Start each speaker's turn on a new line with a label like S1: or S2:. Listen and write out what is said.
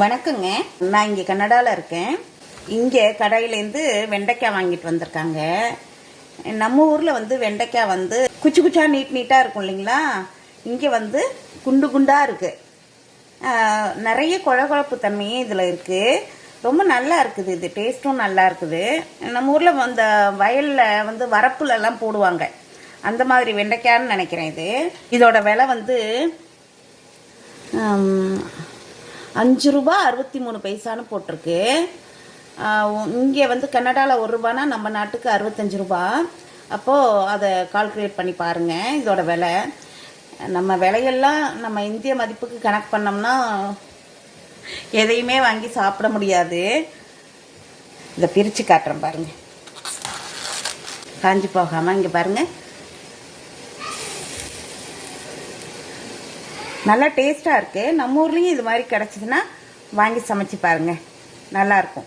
S1: வணக்கங்க. நான் இங்கே கனடாவில் இருக்கேன். இங்கே கடையிலேருந்து வெண்டைக்காய் வாங்கிட்டு வந்திருக்காங்க. நம்ம ஊரில் வந்து வெண்டைக்காய் வந்து குச்சி குச்சா நீட்டாக இருக்கும் இல்லைங்களா? இங்கே வந்து குண்டு குண்டாக இருக்குது. நிறைய குழகுழப்பு தன்மையும் இதில் இருக்குது. ரொம்ப நல்லா இருக்குது. இது டேஸ்ட்டும் நல்லா இருக்குது. நம்ம ஊரில் அந்த வயலில் வந்து வரப்புலலாம் போடுவாங்க, அந்த மாதிரி வெண்டைக்காய்ன்னு நினைக்கிறேன். இதோட விலை வந்து 5 ரூபா 63 பைசான்னு போட்டிருக்கு. இங்கே வந்து கனடாவில் 1 ரூபானா நம்ம நாட்டுக்கு 65 ரூபா. அப்போது அதை கால்குலேட் பண்ணி பாருங்கள் இதோட விலை. நம்ம விலையெல்லாம் நம்ம இந்திய மதிப்புக்கு கணக்கு பண்ணோம்னா எதையுமே வாங்கி சாப்பிட முடியாது. இதை பிரித்து காட்டுறேன் பாருங்கள், காஞ்சி போகாமல். இங்கே பாருங்கள், நல்லா டேஸ்ட்டாக இருக்குது. நம்ம ஊர்லேயும் இது மாதிரி கிடச்சிதுன்னா வாங்கி சமைச்சு பாருங்கள், நல்லாயிருக்கும்.